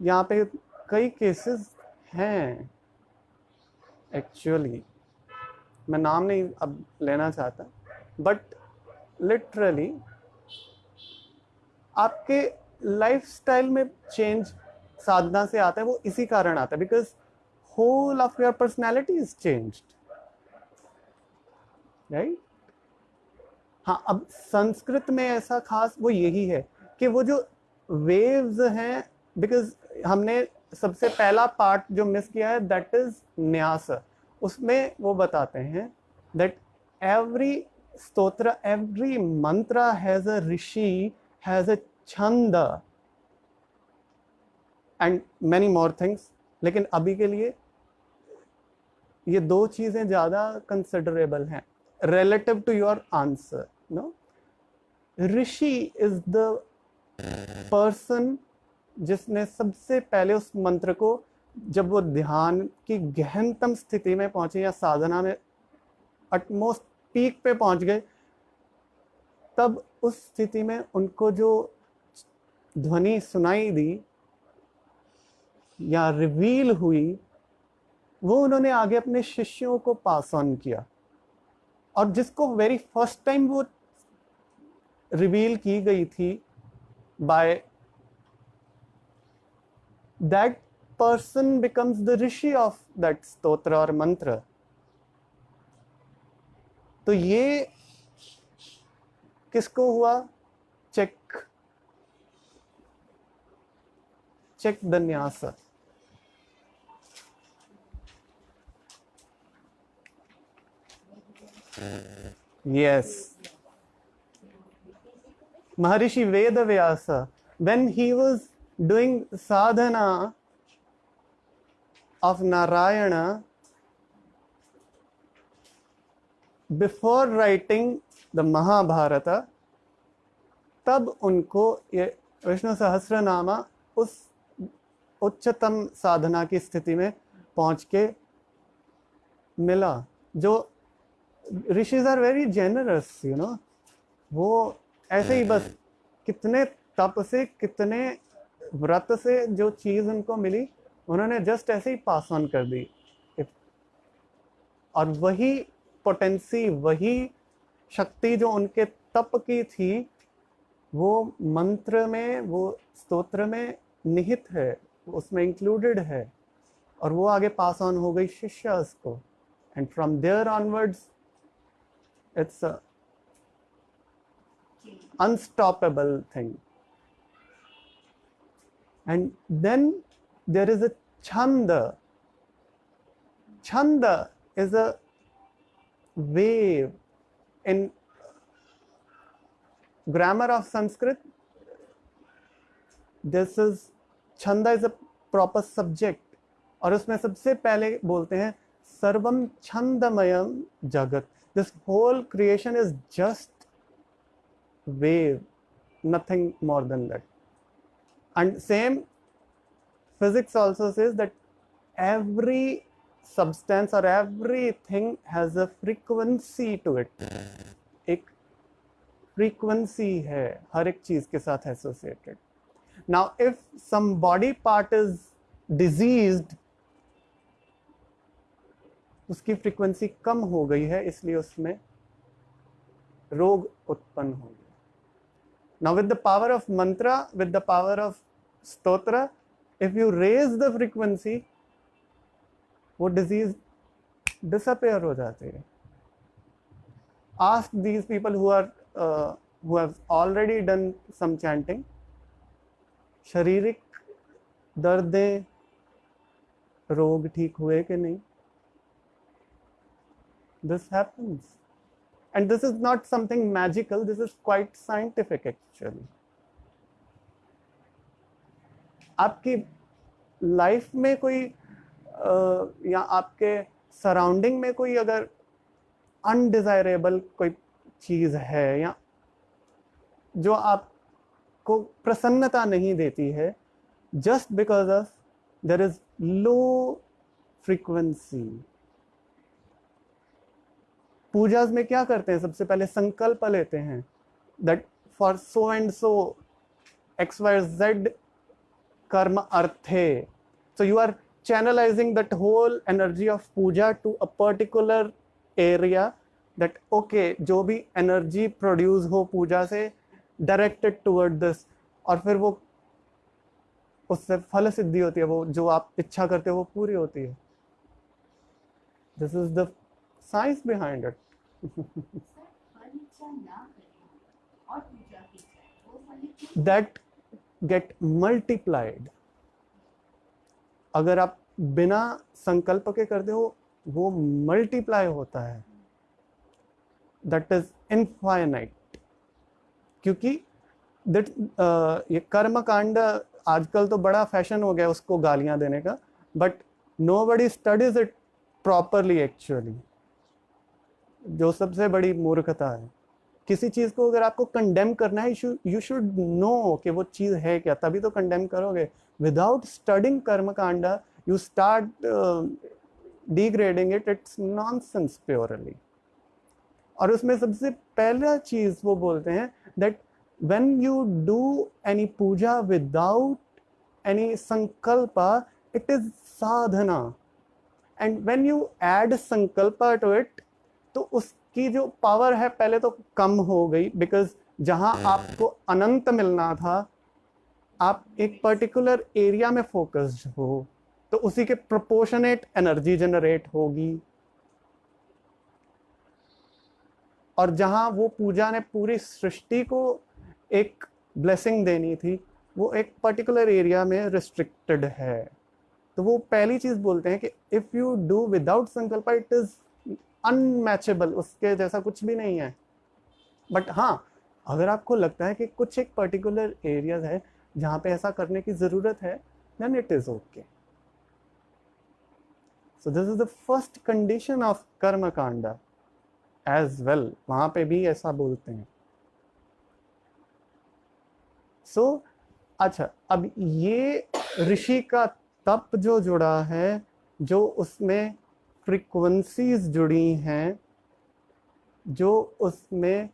यहाँ पे कई केसेस हैं एक्चुअली, मैं नाम नहीं अब लेना चाहता, बट लिटरली आपके लाइफस्टाइल में चेंज साधना से आता है. वो इसी कारण आता है because whole of your personality is changed, right? हाँ, अब संस्कृत में ऐसा खास वो यही है कि वो जो वेव्स हैं, बिकॉज हमने सबसे पहला पार्ट जो मिस किया है, दैट इज न्यास. उसमें वो बताते हैं दैट एवरी स्तोत्र, एवरी मंत्र has a Rishi, has a छंद एंड मेनी मोर थिंग्स. लेकिन अभी के लिए ये दो चीजें ज्यादा कंसिडरेबल हैं relative to your answer. No, Rishi is the person जिसने सबसे पहले उस मंत्र को, जब वो ध्यान की गहनतम स्थिति में पहुंचे या साधना में अटमोस्ट पीक पे पहुंच गए, तब उस स्थिति में उनको जो ध्वनि सुनाई दी या रिवील हुई, वो उन्होंने आगे अपने शिष्यों को पास ऑन किया. और जिसको वेरी फर्स्ट टाइम वो रिवील की गई थी bye that person becomes the rishi of that stotra or mantra. तो ये किसको हुआ? चेक द न्यास. Yes. Maharishi Vedavyasa, when he was doing sadhana of Narayana, before writing the Mahabharata, तब उनको ये विष्णु सहस्रनामा उस उच्चतम साधना की स्थिति में पहुंच के मिला. जो rishis are very generous, you know, वो ऐसे ही बस कितने तप से, कितने व्रत से जो चीज उनको मिली, उन्होंने जस्ट ऐसे ही पास ऑन कर दी. और वही पोटेंसी, वही शक्ति जो उनके तप की थी, वो मंत्र में, वो स्तोत्र में निहित है, उसमें इंक्लूडेड है, और वो आगे पास ऑन हो गई शिष्यस को. And from there onwards it's a unstoppable thing. And then there is a chanda. Chanda is a wave. In grammar of Sanskrit, this is chanda is a proper subject. और उसमें सबसे पहले बोलते हैं सर्वम छंदमयम जगत. This whole creation is just wave, nothing more than that. And same physics also says that every substance or everything has a frequency to it. एक frequency है हर एक चीज के साथ associated. Now if some body part is diseased, उसकी frequency कम हो गई है, इसलिए उसमें रोग उत्पन्न हो गया. Now with the power of mantra, with the power of stotra, if you raise the frequency, वो disease disappear हो जाती है. Ask these people who have already done some chanting, शारीरिक दर्दें, रोग ठीक हुए कि नहीं? This happens. And this is not something magical, this is quite scientific actually. आपकी लाइफ में कोई या आपके सराउंडिंग में कोई अगर अनडिजायरेबल कोई चीज है या जो आपको प्रसन्नता नहीं देती है, just because of their is low frequency. Pooja's में क्या करते हैं? सबसे पहले संकल्प लेते हैं that for so and so XYZ कर्म अर्थे. So you are channelizing that whole energy of puja to a particular area, that okay, जो भी energy produce हो पूजा से directed toward this, और फिर वो उससे फल सिद्धि होती है, वो जो आप इच्छा करते हो वो पूरी होती है. This is the science behind it. That get multiplied. अगर आप बिना संकल्प के करते हो, वो मल्टीप्लाई होता है. That is infinite. क्योंकि ये कर्म कांड आजकल तो बड़ा फैशन हो गया उसको गालियां देने का, but nobody studies it properly actually. जो सबसे बड़ी मूर्खता है. किसी चीज को अगर आपको कंडेम करना है, यू शुड नो कि वो चीज है क्या, तभी तो कंडेम करोगे. विदाउट स्टडिंग कर्म कांडा you start degrading it. It's nonsense purely. और उसमें सबसे पहला चीज वो बोलते हैं that when you do any पूजा विदाउट एनी संकल्पा, इट इज साधना. एंड व्हेन यू ऐड संकल्पा टू इट, तो उसकी जो पावर है पहले तो कम हो गई, बिकॉज जहां आपको अनंत मिलना था आप एक पर्टिकुलर एरिया में फोकस्ड हो तो उसी के प्रोपोर्शनेट एनर्जी जनरेट होगी, और जहां वो पूजा ने पूरी सृष्टि को एक ब्लेसिंग देनी थी वो एक पर्टिकुलर एरिया में रिस्ट्रिक्टेड है। तो वो पहली चीज बोलते हैं कि इफ यू डू विदाउट संकल्प इट इज अनमैचेबल, उसके जैसा कुछ भी नहीं है। बट हाँ, अगर आपको लगता है कि कुछ एक पर्टिकुलर एरिया है जहां पे ऐसा करने की जरूरत है, then it is okay. So this is the first condition of karma kanda as well, वहां पे भी ऐसा बोलते हैं। सो अच्छा, अब ये ऋषि का तप जो जुड़ा है, जो उसमें फ्रीक्वेंसीज जुड़ी हैं, जो उसमें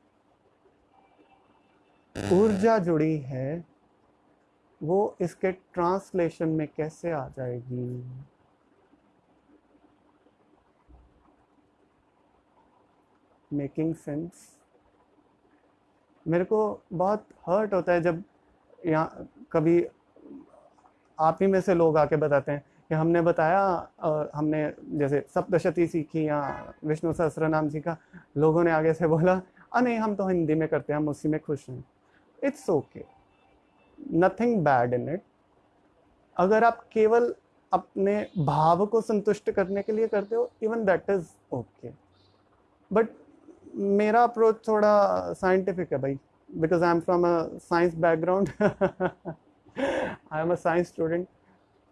ऊर्जा जुड़ी है, वो इसके ट्रांसलेशन में कैसे आ जाएगी? Making sense? मेरे को बहुत हर्ट होता है जब यहाँ कभी आप ही में से लोग आके बताते हैं कि हमने बताया हमने जैसे सप्तशती सीखी या विष्णु सहस्त्र नाम सीखा, लोगों ने आगे से बोला नहीं हम तो हिंदी में करते हैं, हम उसी में खुश हैं। It's okay, nothing bad in it. अगर आप केवल अपने भाव को संतुष्ट करने के लिए करते हो, even that is okay. But मेरा अप्रोच थोड़ा साइंटिफिक है भाई, because I am from a science background, I am a science student.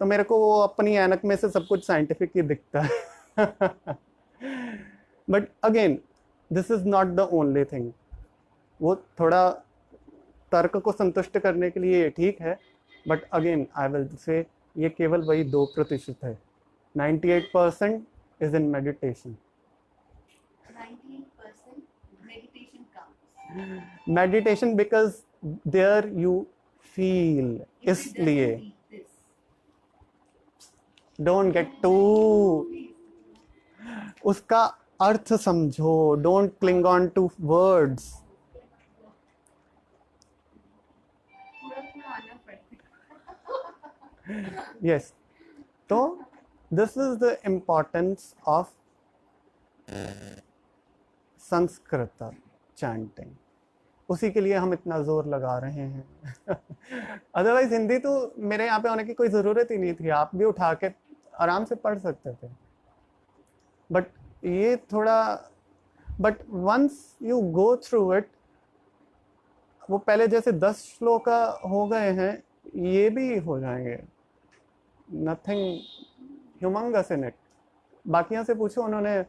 तो मेरे को वो अपनी ऐनक में से सब कुछ साइंटिफिक ही दिखता है। But again this is not the only thing. वो थोड़ा तर्क को संतुष्ट करने के लिए ठीक है, but again I will say ये केवल वही 2% है। 98% is in meditation. 98% meditation counts. Meditation because there you feel, If it इसलिए doesn't eat this. Don't get to, उसका अर्थ समझो, don't cling on to words. थोड़ा आना पड़ता यस, तो this is the importance of Sanskrit chanting. उसी के लिए हम इतना जोर लगा रहे हैं। अदरवाइज हिंदी तो मेरे यहाँ पे होने की कोई ज़रूरत ही नहीं थी, आप भी उठा के आराम से पढ़ सकते थे। बट ये थोड़ा, but once you go through it, वो पहले जैसे 10 श्लोक हो गए हैं, ये भी हो जाएंगे। Nothing humongous in it. बाकियों से पूछो, उन्होंने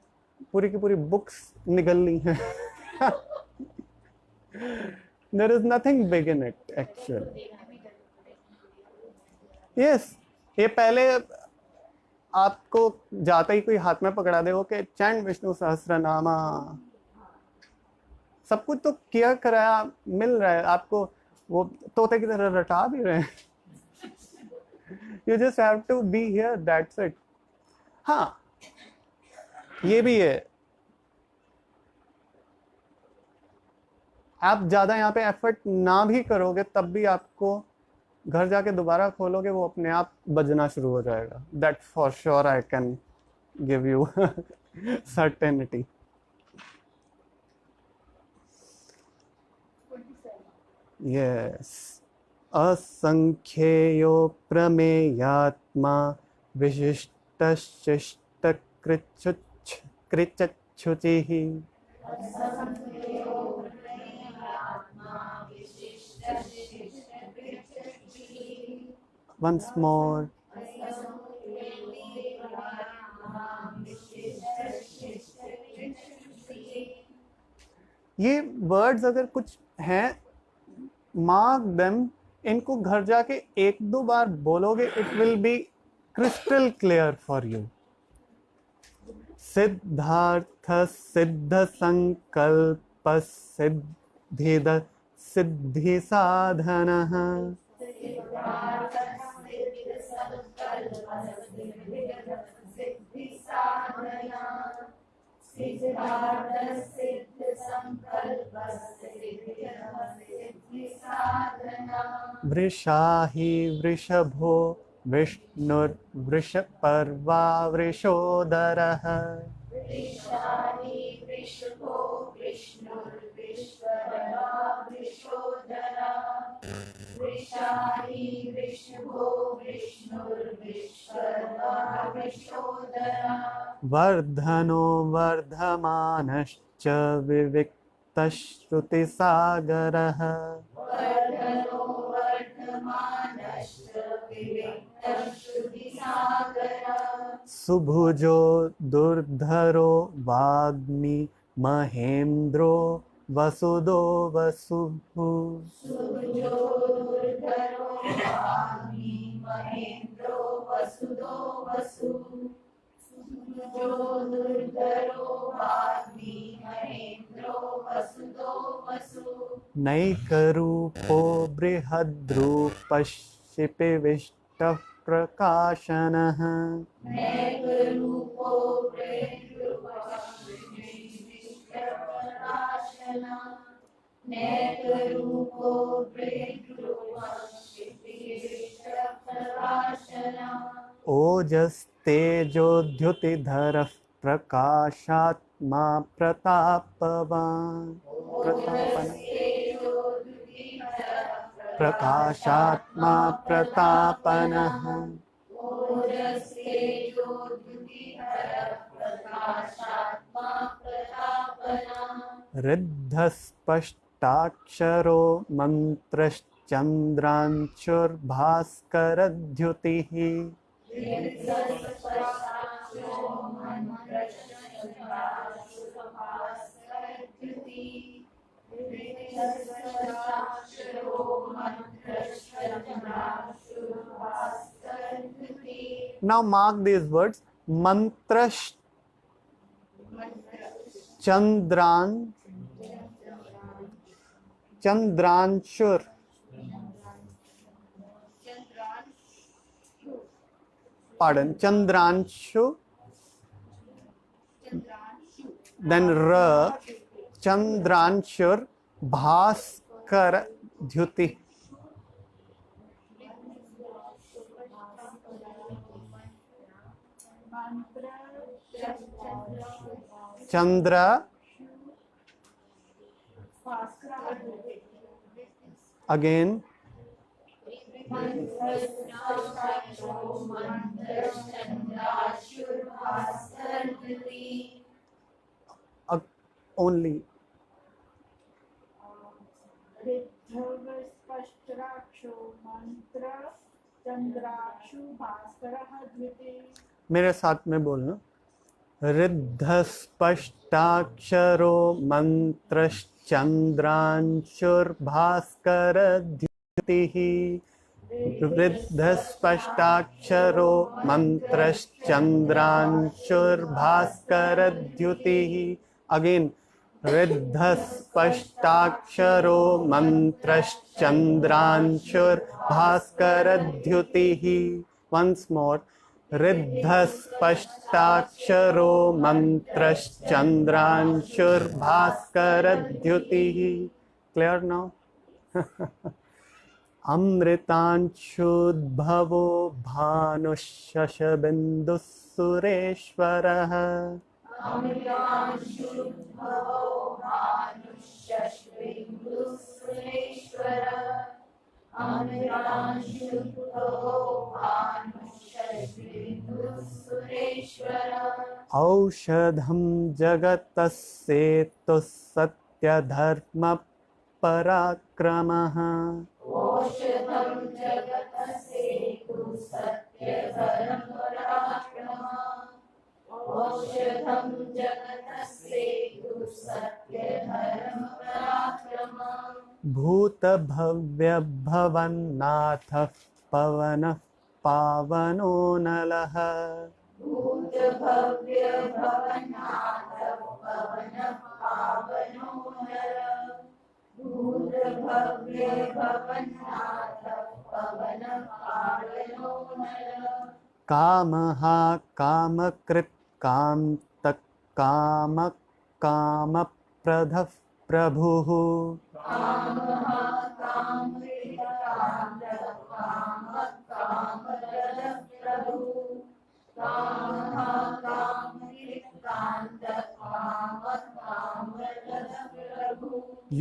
पूरी की पूरी बुक्स निगल ली हैं। There is nothing big in it actually. Yes, ये पहले आपको जाते ही कोई हाथ में पकड़ा दे कि चैंट विष्णु सहस्रनामा, सब कुछ तो किया कराया मिल रहा है आपको, वो तोते की तरह रटा भी रहे हैं। You just have to be here, that's it. हाँ, ये भी है, आप ज़्यादा यहाँ पे एफर्ट ना भी करोगे तब भी आपको घर जाके दोबारा खोलोगे वो अपने आप बजना शुरू हो जाएगा। That for sure I can give you certainty. Yes, असंख्येयो प्रमेयात्मा विशिष्टशिष्ट कृच्छुचिः। Once more. ये वर्ड्स अगर कुछ हैं, मार्क देम, इनको घर जाके 1-2 बार बोलोगे, it will be crystal clear for you. Siddharth सिद्ध संकल्प सिद्धिद सिद्धि साधनः। वृषाहि वृषभो विष्णुर्वृषपर्वा वृषोदरः वृषाहि वृषभो विष्णुर्विश्वकर्मा वृषोदरः वृषाहि वृषभो विष्णुर्विश्वकर्मा वृषोदरः वर्धनो वर्धमानश्च विविक्तश्रुतिसागरः वर्धनो वर्धमानश्च विविक्तश्रुतिसागरः सुभुजो दुर्धरो वाग्मी महेन्द्रो वसुदो वसुः सुभुजो दुर्धरो वाग्मी महेन्द्रो वसुदो वसु सुभुजो दुर्धरो वाग्मी महेन्द्रो वसुदो वसु नैकरूपो बृहद्रूपशिपिविष्टः प्रकाशनः नैकरूपो प्रकाशना नैकरूपो प्रकाशना ओजस्तेजोद्युतिधरः प्रकाशात्मा प्रतापवान् प्रकाशात्मा प्रतापनः ऋद्धस्पष्टाक्षरो मन्त्रश्चन्द्रांशुर्भास्करद्युतिः Now mark these words. Mantrash Chandran Chandranshur. Pardon. Chandranshu. Then Ra Chandranshur Bhaskara Dhyuti. Chandra. Again. Only. मेरे साथ में बोलना. ऋद्धस्पष्टाक्षरो मन्त्रश्चन्द्रांशुर्भास्करद्युतिः ऋद्धस्पष्टाक्षरो मन्त्रश्चन्द्रांशुर्भास्करद्युतिः अगेन ऋद्धस्पष्टाक्षरो मन्त्रश्चन्द्रांशुर्भास्करद्युतिः once more ऋद्धस्पष्टाक्षरो मन्त्रश्चन्द्रांशुर्भास्करद्युतिः clear now अमृतांशुद्भवो भानुशशबिन्दुः सुरेश्वरः औषधं जगतस्येतुः सत्यधर्म पराक्रमः भूतभव्यभवन्नाथः पवनः पावनो नलः कामः कामकृत् कामतः कामप्रदः प्रभुः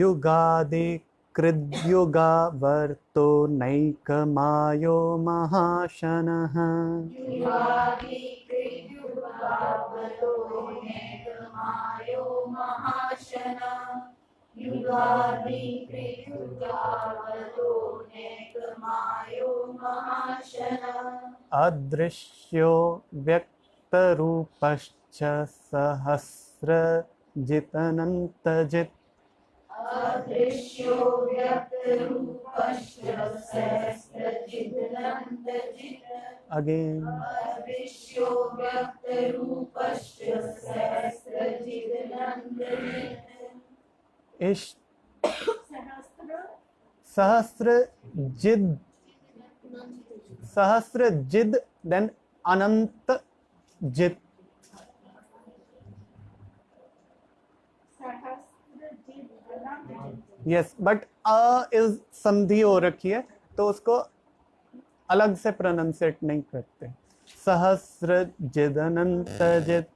युगादि कृद्युगावर्तो नैकमायो महाशनः अदृश्यो व्यक्तरूपश्च सहस्रजितनन्तजित् अगेन सहस्रजिद सहस्रजिद then अनंत जित यस बट अ इज संधि हो रखी है तो उसको अलग से प्रोनाउंसिएट नहीं करते सहस्रजिद अनंत जित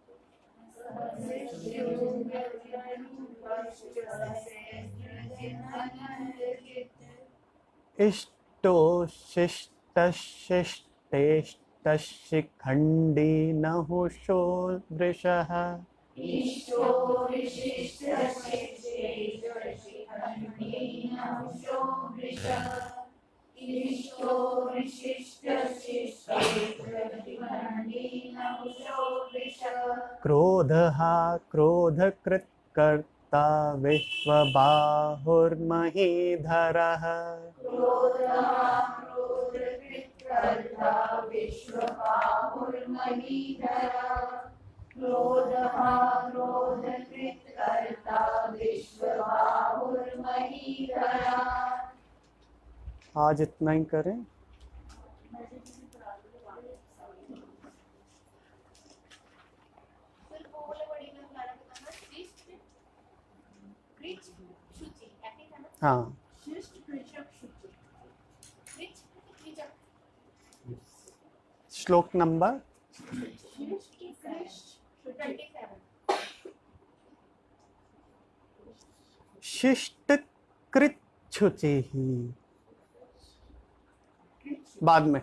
इष्टो शिष्ट शिष्टेष्ट शिखंडी नहुषो वृषः क्रोधः क्रोधकृत् कर्ता विश्वबाहुर्महीधरः आज इतना ही करें हाँ श्लोक नंबर शिष्ट कृत शुचि ही बाद में